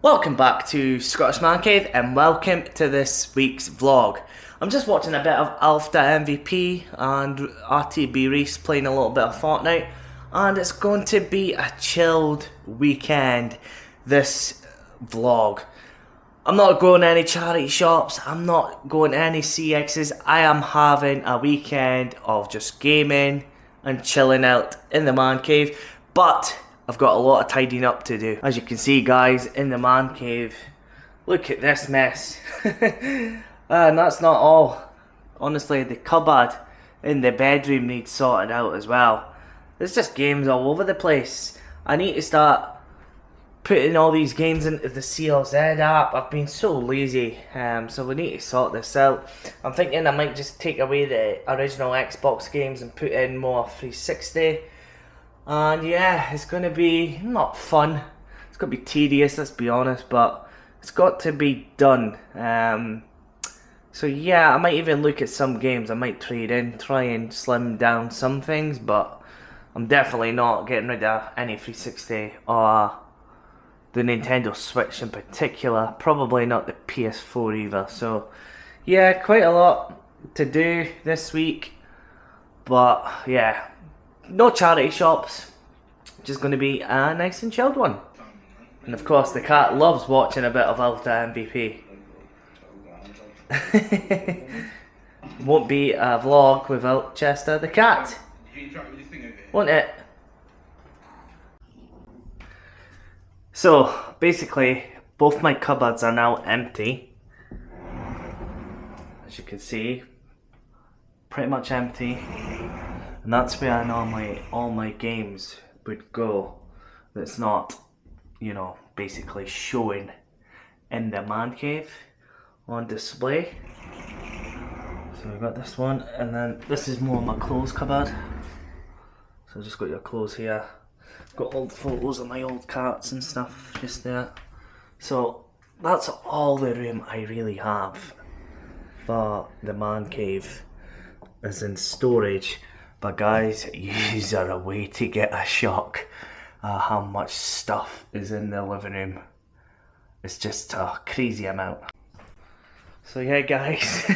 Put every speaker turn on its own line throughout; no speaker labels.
Welcome back to Scottish Mancave and welcome to this week's vlog. I'm just watching a bit of Alpha MVP and RTB Reese playing a little bit of Fortnite, and it's going to be a chilled weekend, this vlog. I'm not going to any charity shops, I'm not going to any CXs, I am having a weekend of just gaming and chilling out in the man cave, but I've got a lot of tidying up to do. As you can see, guys, in the man cave, look at this mess. And that's not all. Honestly, the cupboard in the bedroom needs sorted out as well. There's just games all over the place. I need to start putting all these games into the CLZ app. I've been so lazy, so we need to sort this out. I'm thinking I might just take away the original Xbox games and put in more 360. And yeah, it's going to be not fun. It's going to be tedious, let's be honest, but it's got to be done. So yeah, I might even look at some games. I might trade in, try and slim down some things, but I'm definitely not getting rid of any 360 or the Nintendo Switch in particular. Probably not the PS4 either. So yeah, quite a lot to do this week, but yeah. No charity shops, just going to be a nice and chilled one. And of course the cat loves watching a bit of Alpha MVP. Won't be a vlog without Chester the cat, won't it? So basically both my cupboards are now empty. As you can see, pretty much empty. And that's where normally all my games would go. That's not, you know, basically showing in the man cave on display. So we've got this one, and then this is more my clothes cupboard. So I've just got your clothes here. Got old photos of my old cats and stuff just there. So that's all the room I really have for the man cave, as in storage. But guys, yous are a way to get a shock at how much stuff is in the living room. It's just a crazy amount. So yeah guys,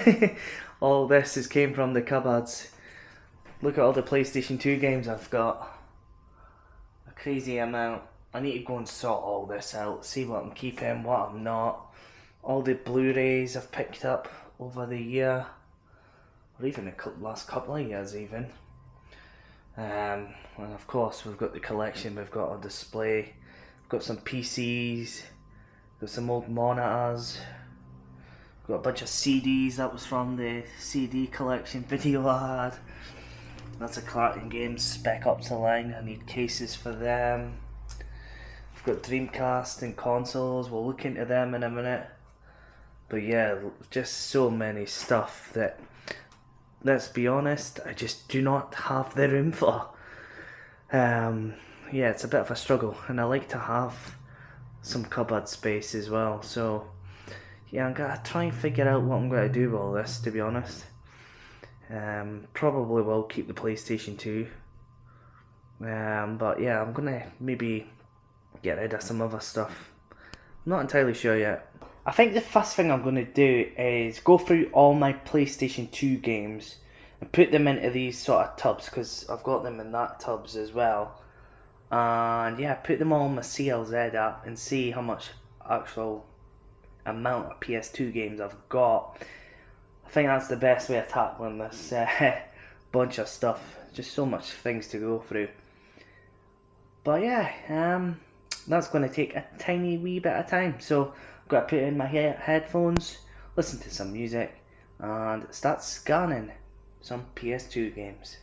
all this has came from the cupboards. Look at all the PlayStation 2 games I've got. A crazy amount. I need to go and sort all this out, see what I'm keeping, what I'm not. All the Blu-rays I've picked up over the year, or even the last couple of years even. And of course we've got the collection we've got on display. We've got some PCs, got some old monitors, got a bunch of CDs that was from the CD collection video I had. That's a Decluttering games spec up to line, I need cases for them. We've got Dreamcast and consoles, we'll look into them in a minute. But yeah, just so many stuff that, let's be honest, I just do not have the room for. Yeah, it's a bit of a struggle, and I like to have some cupboard space as well. So yeah, I'm gonna try and figure out what I'm gonna do with all this, to be honest. Probably will keep the PlayStation 2. But yeah, I'm gonna maybe get rid of some other stuff. I'm not entirely sure yet. I think the first thing I'm going to do is go through all my PlayStation 2 games and put them into these sort of tubs, because I've got them in that tubs as well. And yeah, put them all in my CLZ app and see how much actual amount of PS2 games I've got. I think that's the best way of tackling this bunch of stuff. Just so much things to go through. But yeah, that's going to take a tiny wee bit of time. So I've got to put in my headphones, listen to some music, and start scanning some PS2 games.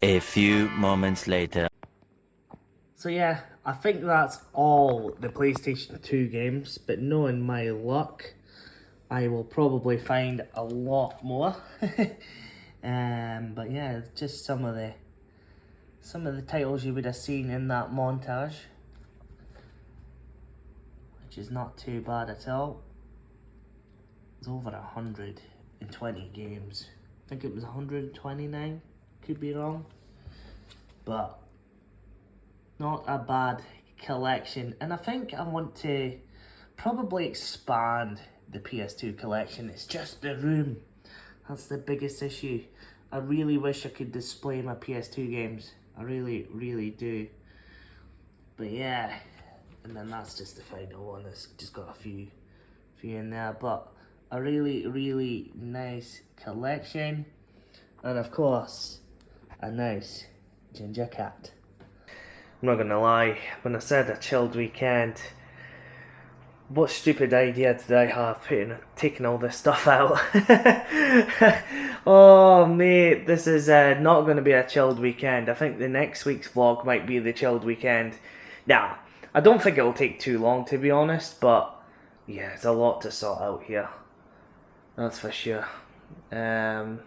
A few moments later.
So yeah, I think that's all the PlayStation 2 games, but knowing my luck, I will probably find a lot more. But yeah, it's just some of the titles you would have seen in that montage, which is not too bad at all. It's over 120 games. I think it was 129, could be wrong, but not a bad collection. And I think I want to probably expand the PS2 collection. It's just the room. That's the biggest issue. I really wish I could display my PS2 games. I really, really do. But yeah, and then that's just the final one. It's just got a few in there, but a really, really nice collection. And of course, a nice ginger cat. I'm not gonna lie, when I said a chilled weekend, what stupid idea did I have taking all this stuff out? Oh mate, this is not going to be a chilled weekend. I think the next week's vlog might be the chilled weekend. Now, I don't think it'll take too long to be honest, but yeah, it's a lot to sort out here. That's for sure. In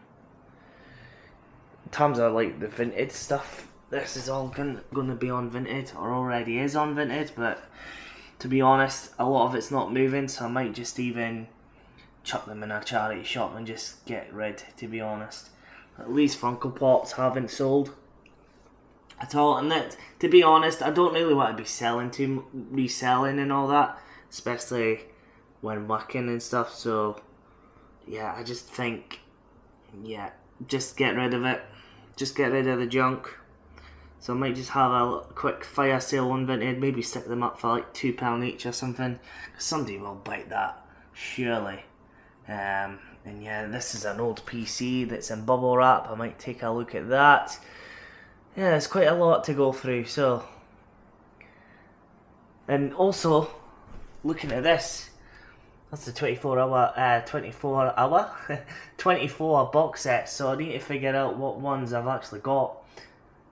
terms of like the vintage stuff, this is all going to be on Vinted, or already is on Vinted, but to be honest, a lot of it's not moving, so I might just even chuck them in a charity shop and just get rid, to be honest. At least Funko Pops haven't sold at all, and that, to be honest, I don't really want to be reselling and all that, especially when working and stuff, so yeah, I just think, yeah, just get rid of it, just get rid of the junk. So I might just have a quick fire sale on Vinted, maybe stick them up for like £2 each or something. Somebody will bite that, surely. And yeah, this is an old PC that's in bubble wrap. I might take a look at that. Yeah, there's quite a lot to go through, so. And also, looking at this, that's the 24 box set, so I need to figure out what ones I've actually got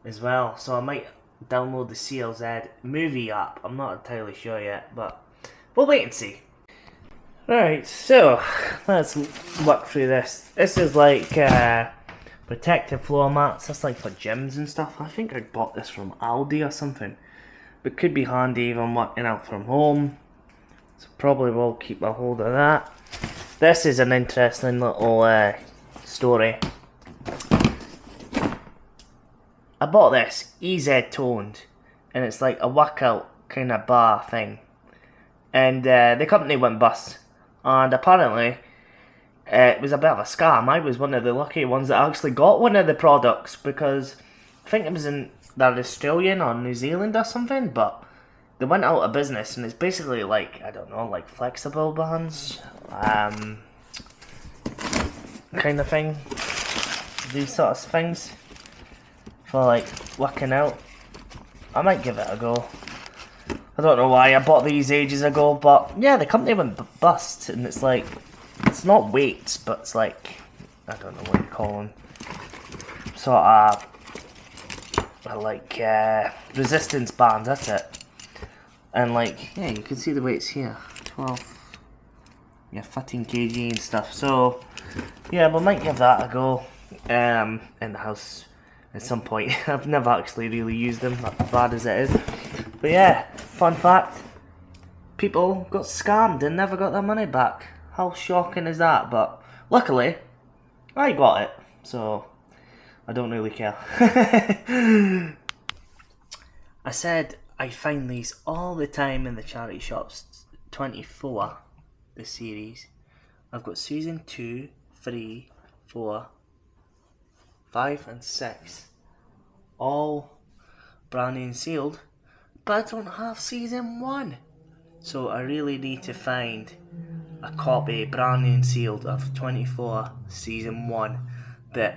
as well. So I might download the CLZ movie app. I'm not entirely sure yet, but we'll wait and see. Right, so let's work through this. This is like protective floor mats. That's like for gyms and stuff. I think I bought this from Aldi or something. but could be handy if I'm working out from home. So probably will keep a hold of that. This is an interesting little story. I bought this EZ toned, and it's like a workout kind of bar thing. And the company went bust, and apparently it was a bit of a scam. I was one of the lucky ones that actually got one of the products, because I think it was in they're Australian or New Zealand or something, but they went out of business, and it's basically like, I don't know, like flexible bands, kind of thing. These sort of things for like working out. I might give it a go. I don't know why I bought these ages ago, but yeah, the company went bust, and it's like, it's not weights, but it's like, I don't know what you call them, sort of like resistance bands, that's it. And like, yeah, you can see the weights here, 12, yeah, 15 kg and stuff. So yeah, we might give that a go in the house at some point. I've never actually really used them, not as bad as it is. But yeah, fun fact, people got scammed and never got their money back. How shocking is that? But luckily, I got it, so I don't really care. I said I find these all the time in the charity shops. 24, the series. I've got season 2, 3, 4, 5 and 6. All brand new and sealed. But I don't have season 1. So I really need to find a copy, brand new and sealed, of 24 season 1. But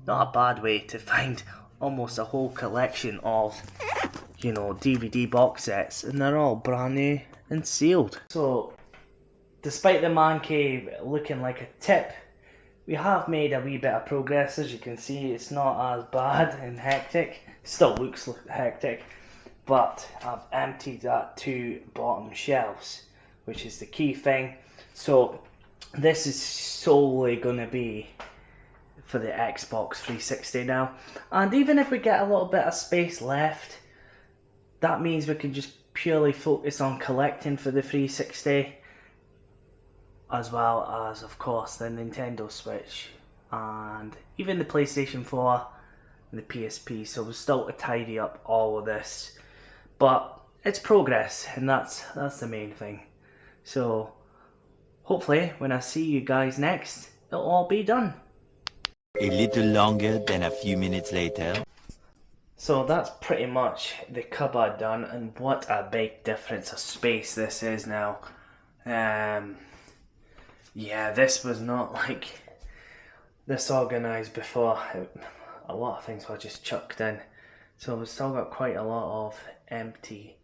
not a bad way to find almost a whole collection of, you know, DVD box sets, and they're all brand new and sealed. So despite the Mancave looking like a tip, we have made a wee bit of progress. As you can see, it's not as bad and hectic. Still looks hectic, but I've emptied that 2 bottom shelves, which is the key thing. So this is solely going to be for the Xbox 360 now. And even if we get a little bit of space left, that means we can just purely focus on collecting for the 360, as well as, of course, the Nintendo Switch and even the PlayStation 4 and the PSP. So we're still to tidy up all of this, but it's progress, and that's the main thing. So hopefully when I see you guys next, it'll all be done.
A little longer than a few minutes later.
So that's pretty much the cupboard done, and what a big difference of space this is now. Yeah, this was not like this organised before. A lot of things were just chucked in. So we've still got quite a lot of empty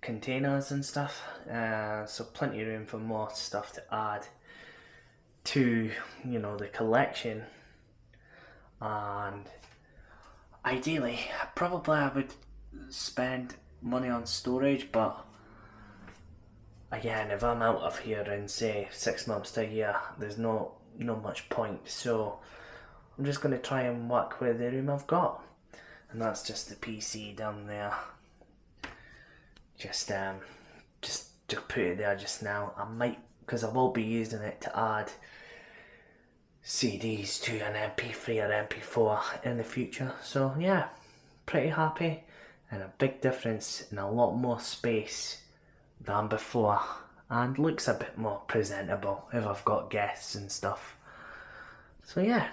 containers and stuff. So plenty of room for more stuff to add to, you know, the collection. And ideally, probably I would spend money on storage, but again, if I'm out of here in say 6 months to a year, there's no much point. So I'm just going to try and work with the room I've got, and that's just the PC down there. Just put it there just now. I might, because I will be using it to add CDs to an MP3 or MP4 in the future. So yeah, pretty happy, and a big difference and a lot more space than before, and looks a bit more presentable if I've got guests and stuff. So yeah,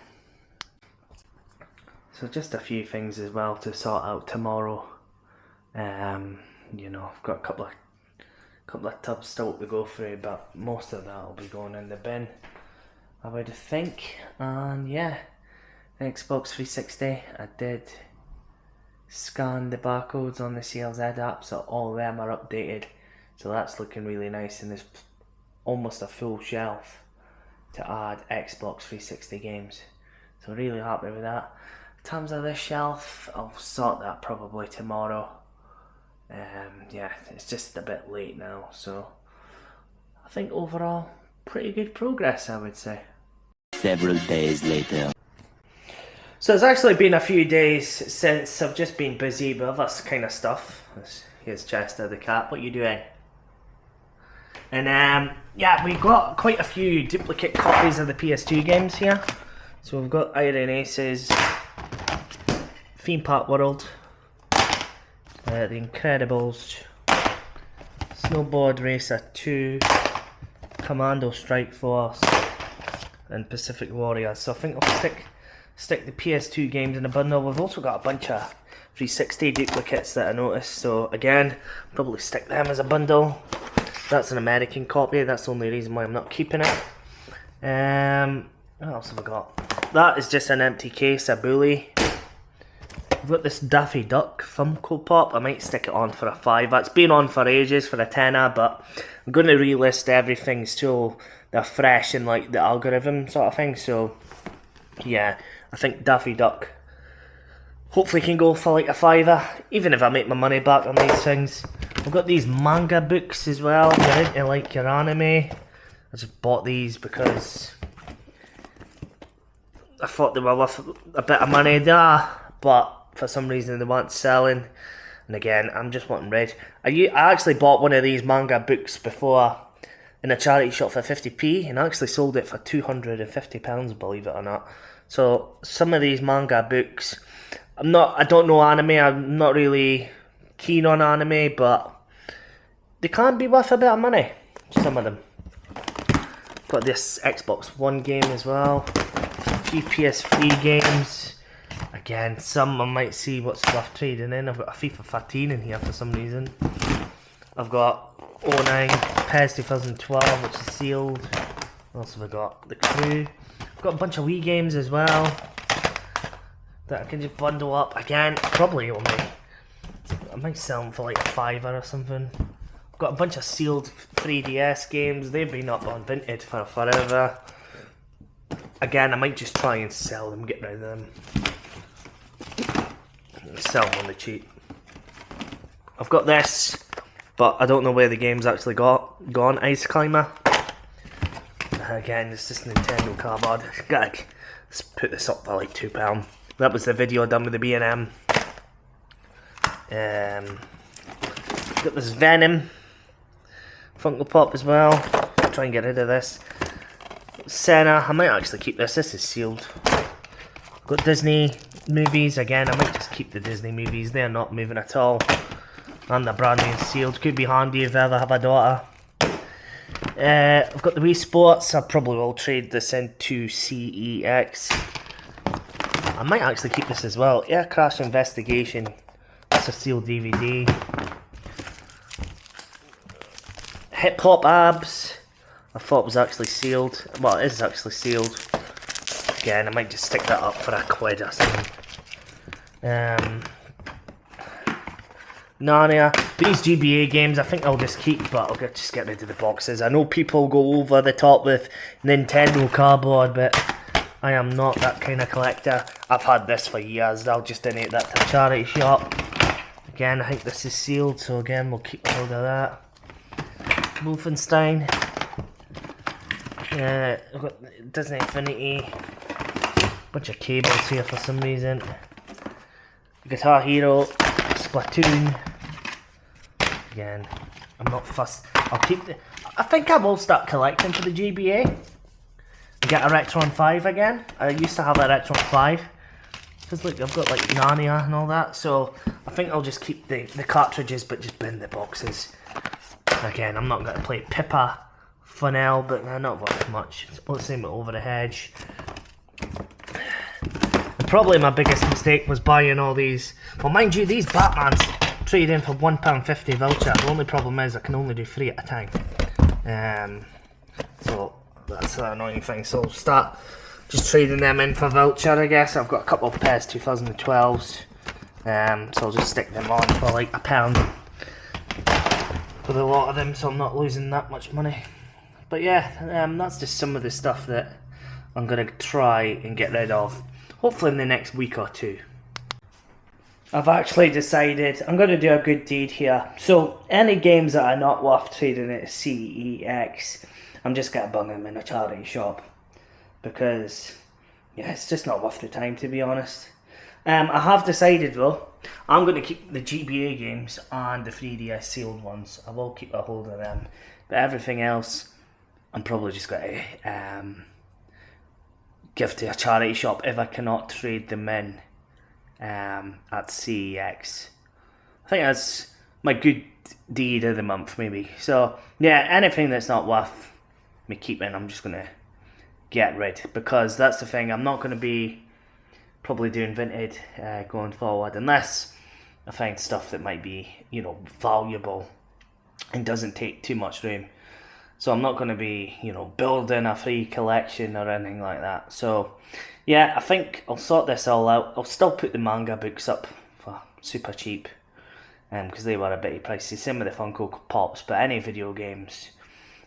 so just a few things as well to sort out tomorrow. You know, I've got a couple of tubs still to go through, but most of that will be going in the bin, I would think. And yeah, Xbox 360, I did scan the barcodes on the CLZ app, so all of them are updated. So that's looking really nice, and there's almost a full shelf to add Xbox 360 games. So really happy with that. In terms of this shelf, I'll sort that probably tomorrow. Yeah, it's just a bit late now, so I think overall pretty good progress, I would say.
Several days later.
So it's actually been a few days since I've just been busy with other kind of stuff. Here's Chester the cat. What are you doing? And yeah, we got quite a few duplicate copies of the PS2 games here. So we've got Iron Aces, Theme Park World, The Incredibles, Snowboard Racer 2, Commando Strike Force, and Pacific Warrior. So I think I'll stick the PS2 games in a bundle. We've also got a bunch of 360 duplicates that I noticed. So again, probably stick them as a bundle. That's an American copy. That's the only reason why I'm not keeping it. What else have I got? That is just an empty case, a bully. I've got this Daffy Duck Funko Pop. I might stick it on for a $5. It's been on for ages for a tenner, but I'm going to relist everything so they're fresh in like the algorithm sort of thing. So yeah, I think Daffy Duck hopefully can go for like a $5, even if I make my money back on these things. I've got these manga books as well. If you're into like your anime, I just bought these because I thought they were worth a bit of money there, but for some reason they weren't selling. And again, I'm just wanting red. I actually bought one of these manga books before in a charity shop for 50p, and I actually sold it for £250, believe it or not. So some of these manga books, I don't know anime, I'm not really keen on anime, but they can be worth a bit of money, some of them. Got this Xbox One game as well, a few PS3 games. Again, some I might see what's worth trading in. I've got a FIFA 13 in here for some reason. I've got 09 PES 2012, which is sealed. What else have I got? The Crew. I've got a bunch of Wii games as well that I can just bundle up. Again, probably only, I might sell them for like a $5 or something. I've got a bunch of sealed 3DS games. They've been up on Vinted for forever. Again, I might just try and sell them, get rid of them. Sell them on the cheap. I've got this, but I don't know where the game's actually gone. Ice Climber. Again, it's just Nintendo cardboard. Let's put this up for like £2. That was the video done with the B&M. Got this Venom Funko Pop as well. Try and get rid of this. Senna. I might actually keep this. This is sealed. Got Disney movies. Again, I might just keep the Disney movies. They're not moving at all. And they're brand new and sealed. Could be handy if I ever have a daughter. I've got the Wii Sports. I probably will trade this into CEX. I might actually keep this as well. Air Crash Investigation. That's a sealed DVD. Hip Hop Abs. I thought it was actually sealed. Well, it is actually sealed. Again, I might just stick that up for a £1 or something. Narnia. These GBA games I think I'll just keep, but I'll just get rid of the boxes. I know people go over the top with Nintendo cardboard, but I am not that kind of collector. I've had this for years. I'll just donate that to a charity shop. Again, I think this is sealed, so again, we'll keep hold of that. Wolfenstein. I've got Disney Infinity. Bunch of cables here for some reason. Guitar Hero. Splatoon. Again, I'm not fussed. I'll keep the. I think I will start collecting for the GBA. Get a Retron 5 again. I used to have a Retron 5. Because look, I've got like Narnia and all that. So I think I'll just keep the cartridges, but just bin the boxes. Again, I'm not going to play Pippa, Funnel, but they're not worth much. It's same with Over the Hedge. And probably my biggest mistake was buying all these. Well, mind you, these Batmans trade in for £1.50 voucher. The only problem is I can only do 3 at a time. So that's the annoying thing. So I'll start just trading them in for voucher, I guess. I've got a couple of PES 2012s. So I'll just stick them on for like £1 with a lot of them, so I'm not losing that much money. But yeah, that's just some of the stuff that I'm going to try and get rid of, hopefully in the next week or two. I've actually decided I'm going to do a good deed here. So any games that are not worth trading at CEX, I'm just going to bung them in a charity shop. Because yeah, it's just not worth the time, to be honest. I have decided though, I'm going to keep the GBA games and the 3DS sealed ones. I will keep a hold of them, but everything else, I'm probably just going to give to a charity shop if I cannot trade them in at CEX. I think that's my good deed of the month, maybe. So yeah, anything that's not worth me keeping, I'm just going to get rid, because that's the thing. I'm not going to be probably doing vintage going forward unless I find stuff that might be, you know, valuable and doesn't take too much room. So I'm not going to be, you know, building a free collection or anything like that. So yeah, I think I'll sort this all out. I'll still put the manga books up for super cheap because they were a bit pricey. Same with the Funko Pops, but any video games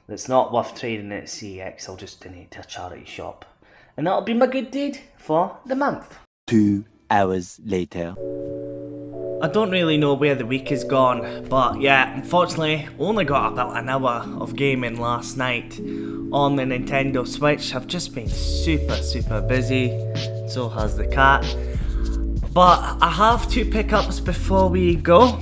that's not worth trading at CX, I'll just donate to a charity shop. And that'll be my good deed for the month.
2 hours later.
I don't really know where the week is gone, but yeah, unfortunately, only got about an hour of gaming last night on the Nintendo Switch. I've just been super busy, so has the cat. But I have 2 pickups before we go.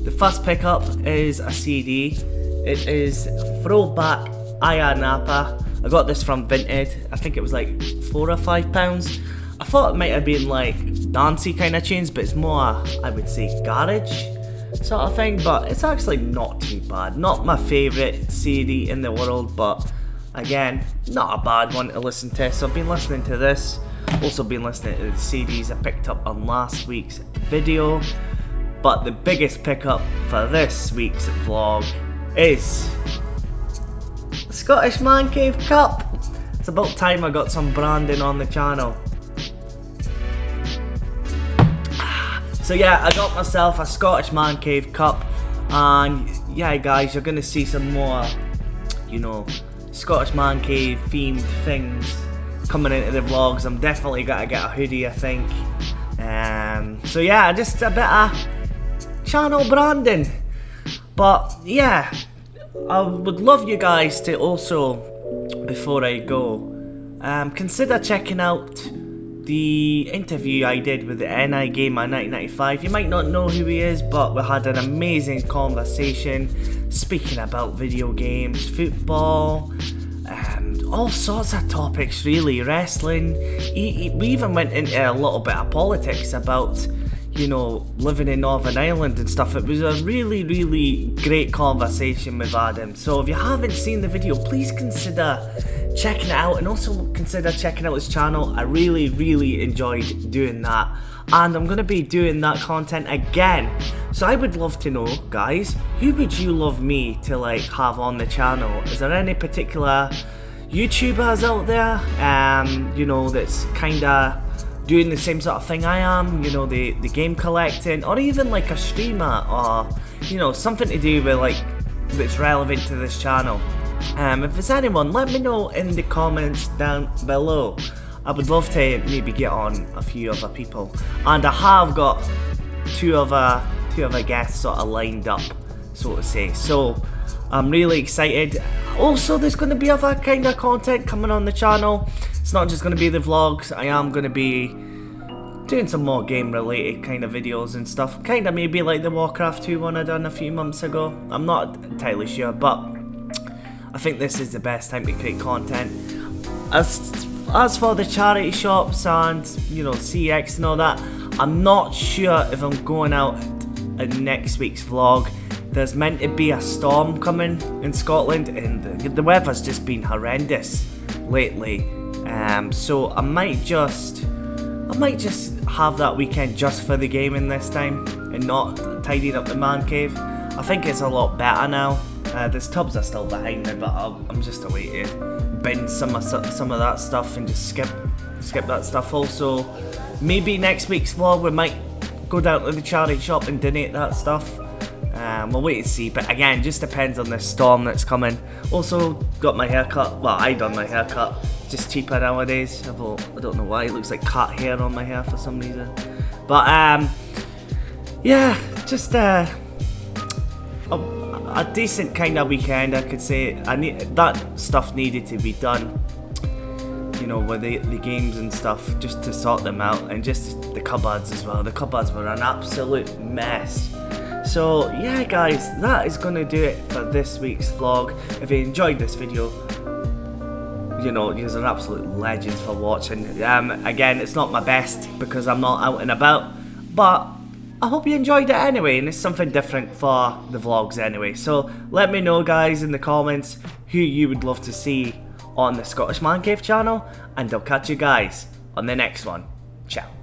The first pickup is a CD. It is Throwback Aya Napa. I got this from Vinted. I think it was like £4 or £5. I thought it might have been like dancey kind of tunes, but it's more, I would say, garage sort of thing. But it's actually not too bad. Not my favourite CD in the world, but again, not a bad one to listen to. So I've been listening to this. Also been listening to the CDs I picked up on last week's video. But the biggest pickup for this week's vlog is the Scottish Mancave Cup. It's about time I got some branding on the channel. So yeah, I got myself a Scottish Mancave Cup, and yeah guys, you're gonna see some more, you know, Scottish Mancave themed things coming into the vlogs. I'm definitely gonna get a hoodie, I think. So yeah, just a bit of channel branding. But yeah, I would love you guys to also, before I go, consider checking out the interview I did with the NI Gamer 1995. You might not know who he is, but we had an amazing conversation speaking about video games, football, all sorts of topics really, wrestling. We even went into a little bit of politics about, you know, living in Northern Ireland and stuff. It was a really great conversation with Adam. So if you haven't seen the video, please consider checking it out, and also consider checking out his channel. I really enjoyed doing that, and I'm going to be doing that content again. So I would love to know, guys, who would you love me to like have on the channel? Is there any particular YouTubers out there, you know, that's kinda doing the same sort of thing I am, you know, the game collecting, or even like a streamer, or, you know, something to do with like that's relevant to this channel? If there's anyone, let me know in the comments down below. I would love to maybe get on a few other people, and I have got two other guests sort of lined up, so to say. So I'm really excited. Also, there's going to be other kind of content coming on the channel. It's not just going to be the vlogs. I am going to be doing some more game related kind of videos and stuff. Kind of maybe like the Warcraft 2 one I done a few months ago. I'm not entirely sure, but I think this is the best time to create content. As for the charity shops and, you know, CX and all that, I'm not sure if I'm going out in next week's vlog. There's meant to be a storm coming in Scotland, and the weather's just been horrendous lately. So I might just have that weekend just for the gaming this time, and not tidying up the man cave. I think it's a lot better now. The tubs are still behind me, but I'm just away to bin some of that stuff and just skip that stuff. Also, maybe next week's vlog we might go down to the charity shop and donate that stuff. We'll wait and see, but again, just depends on the storm that's coming. Also, got my haircut. Well, I done my haircut. Just cheaper nowadays. I don't know why, it looks like cat hair on my hair for some reason. But yeah, just a decent kind of weekend, I could say. That stuff needed to be done. you know, with the games and stuff, just to sort them out, and just the cupboards as well. The cupboards were an absolute mess. So yeah guys, that is going to do it for this week's vlog. If you enjoyed this video, you know, you're an absolute legend for watching. Again, it's not my best because I'm not out and about, but I hope you enjoyed it anyway, and it's something different for the vlogs anyway. So let me know guys in the comments who you would love to see on the Scottish Mancave channel, and I'll catch you guys on the next one. Ciao.